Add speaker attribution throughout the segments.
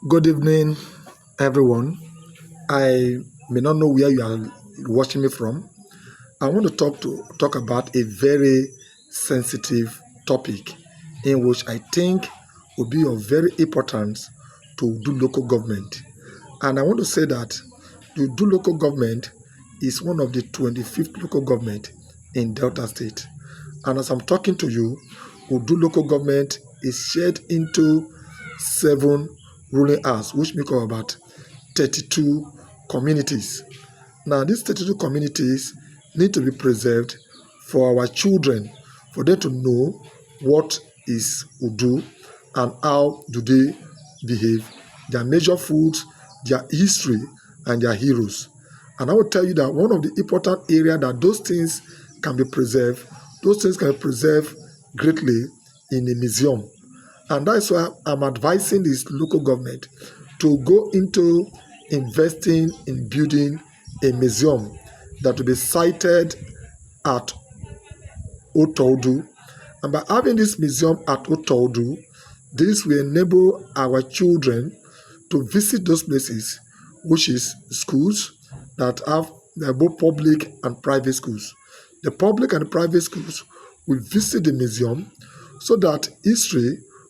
Speaker 1: Good evening, everyone. I may not know where you are watching me from. I want to talk about a very sensitive topic in which I think will be of very importance to do local government. And I want to say that the do local government is one of the 25th local government in Delta State. And as I'm talking to you, Udu local government is shared into 7 ruling hours, which make up about 32 communities. Now, these 32 communities need to be preserved for our children, for them to know what is Udu and how do they behave, their major foods, their history, and their heroes. And I will tell you that one of the important areas that those things can be preserved greatly in a museum. And that's why I'm advising this local government to go into investing in building a museum that will be sited at Otaudu. And by having this museum at Otaudu, this will enable our children to visit those places, which is schools that have both public and private schools. The public and the private schools will visit the museum so that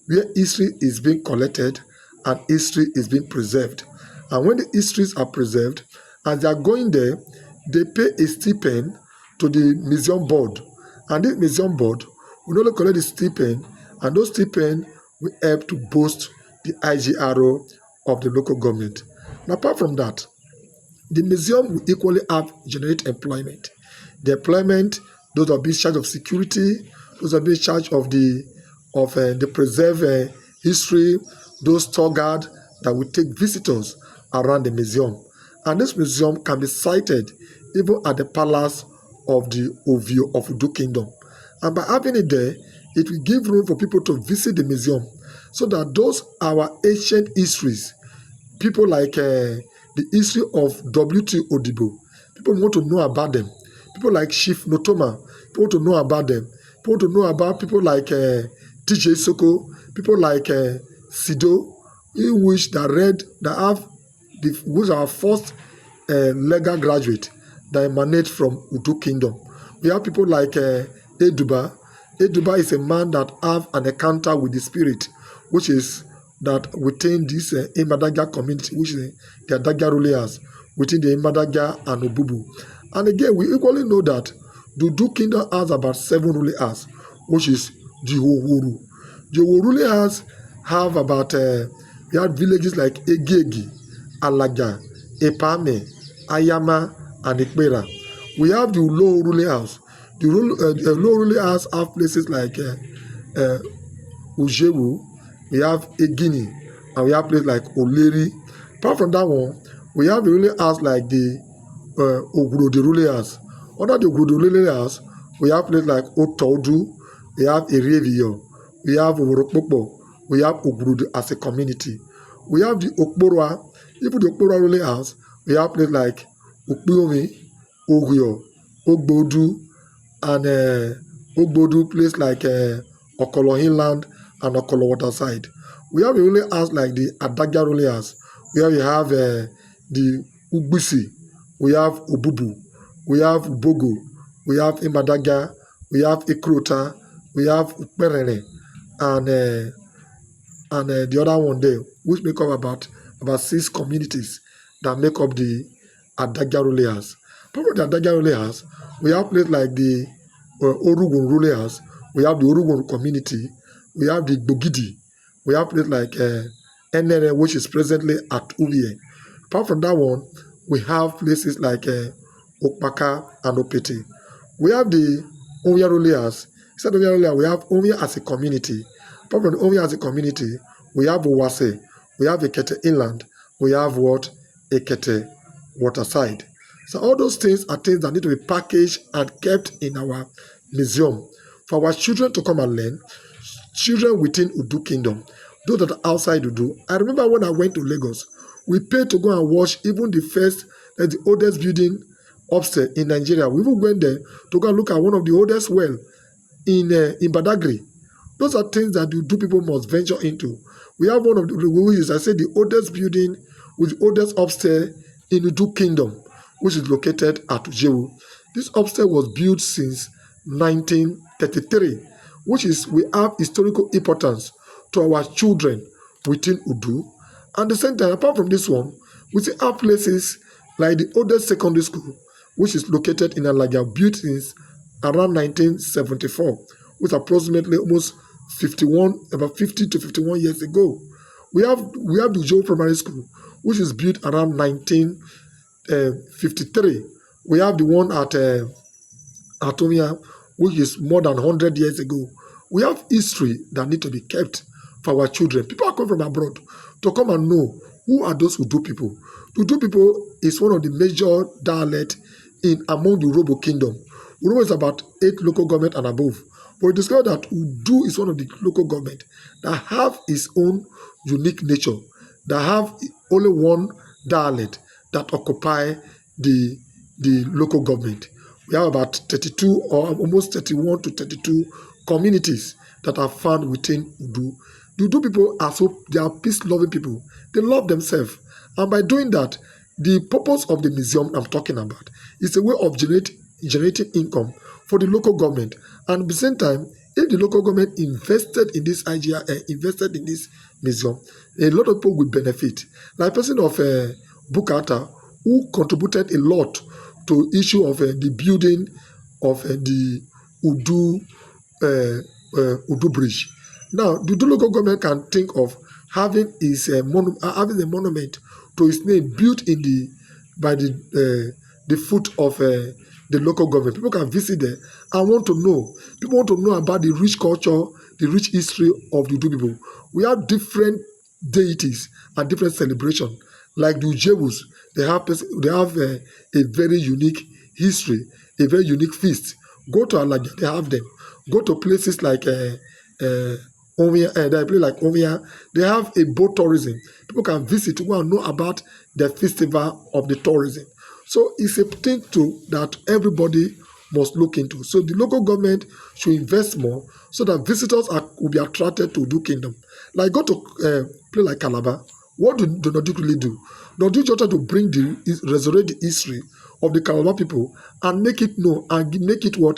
Speaker 1: where history is being collected and history is being preserved. And when the histories are preserved, as they are going there, they pay a stipend to the museum board. And this museum board will not only collect the stipend, and those stipend will help to boost the IGRO of the local government. And apart from that, the museum will equally generate employment. The employment, those are being in charge of security, those are being in charge of the preserve history, those tour guard that will take visitors around the museum. And this museum can be sited even at the palace of the Ejovwo of Udu Kingdom. And by having it there, it will give room for people to visit the museum so that those our ancient histories, people like the history of W.T. Odibo, people want to know about them. People like Chief Notoma, people want to know about them. People want to know about people like TJ Soko, people like Sido, which who's our first legal graduate that emanate from Udu Kingdom. We have people like Eduba. Eduba is a man that have an encounter with the spirit, which is that within this Imadaga community, which is the Adaga rulers, within the Imadaga and Obubu. And again, we equally know that the Udu Kingdom has about 7 rulers, which is the Ejovwo. The Ejovwo rulers have about, we have villages like Egegi, Alaga, Epame, Ayama, and Ikpera. We have the low ruling house. The low ruling house have places like Ejovwo, we have Egini, and we have places like Oleri. Apart from that one, we have the ruling house like the Oguro, the ruling house. Under the Oguro ruling house, we have places like Otaudu, we have Ejovwo, we have Ovuomarhoma, we have Oguro as a community. We have the Okporwa. Even the Okporwa ruling house, we have places like Okpiomi, Oguyo, Ogbodu, and Ogbodu, place like Okolo Inland and Okolo Waterside. We have a ruling house like the Adaga ruling house, where we have the Ugbisi, we have Obubu, we have Bogo, we have Imadaga, we have Ikrota, we have Ukperene, and the other one there, which make up about 6 communities that make up the Adaga ruling house. Part of the Adaga ruling house, we have places like the Orugun ruling house, we have the Orugun community, we have the Bogidi, we have places like Enere, which is presently at Uvie. Apart from that one, we have places like Okpaka and Opete. We have the Ovia ruling house. Instead of Ovia ruling house, we have Ovia as a community. Apart from the Ovia as a community, we have Owase, we have Ekete Inland, we have Ekete Waterside. So all those things are things that need to be packaged and kept in our museum for our children to come and learn. Children within Udu Kingdom, those that are outside Udu. I remember when I went to Lagos, we paid to go and watch even the oldest building upstairs in Nigeria. We even went there to go and look at one of the oldest well in Badagry. Those are things that Udu people must venture into. We have one of the, which is, I say, the oldest building with the oldest upstairs in Udu Kingdom, which is located at Ejovwo. This upstairs was built since 1933, which is, we have historical importance to our children within Udu. And the same time, apart from this one, we see our places like the oldest secondary school, which is located in Alaja, built since around 1974, with approximately almost about 50 to 51 years ago. We have the Ejovwo Primary School, which is built around 1953. We have the one at Atomia, which is more than 100 years ago. We have history that need to be kept for our children. People are coming from abroad to come and know who are those Udu people. The Udu people is one of the major dialects in among the Urobo kingdom. Urobo is about 8 local government and above. But we discovered that Udu is one of the local government that have its own unique nature, that have only one dialect that occupy the local government. We have about 32 or almost 31 to 32 communities that are found within Udu. The Udu people they are peace-loving people. They love themselves. And by doing that, the purpose of the museum I'm talking about is a way of generating income for the local government. And at the same time, if the local government invested in this invested in this museum, a lot of people will benefit. Like person of Bukata, who contributed a lot to issue of the building of the Udu Bridge. Now, the Udu local government can think of having having a monument to his name built in by the foot of the local government. People can visit there and want to know. People want to know about the rich culture, the rich history of the Udu people. We have different deities and different celebrations. Like the Ejovwos, they have a very unique history, a very unique feast. Go to Alaja, they have them. Go to places like Omia, they have a boat tourism. People can visit to go and know about the festival of the tourism. So it's a thing that everybody must look into. So the local government should invest more so that visitors will be attracted to Udu Kingdom. Like go to play like Calabar. What do Nordic really do? Nordic just try to resurrect the history of the Calabar people and make it known and make it a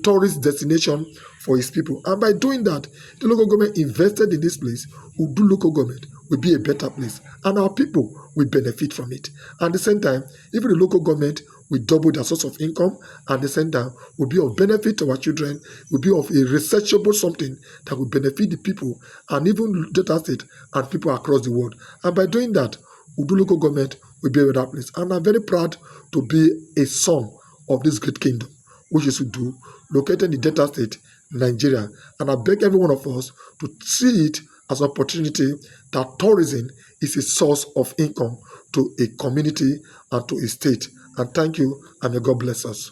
Speaker 1: tourist destination for his people. And by doing that, the local government invested in this place. Udu local government will be a better place, and our people will benefit from it. And at the same time, even the local government will double their source of income, and at the same time will be of benefit to our children, will be of a researchable something that will benefit the people and even Delta State and people across the world. And by doing that, Udu local government will be a better place. And I'm very proud to be a son of this great kingdom, which is Udu, located in the Delta State, Nigeria. And I beg every one of us to see it as an opportunity that tourism is a source of income to a community and to a state. And thank you, and may God bless us.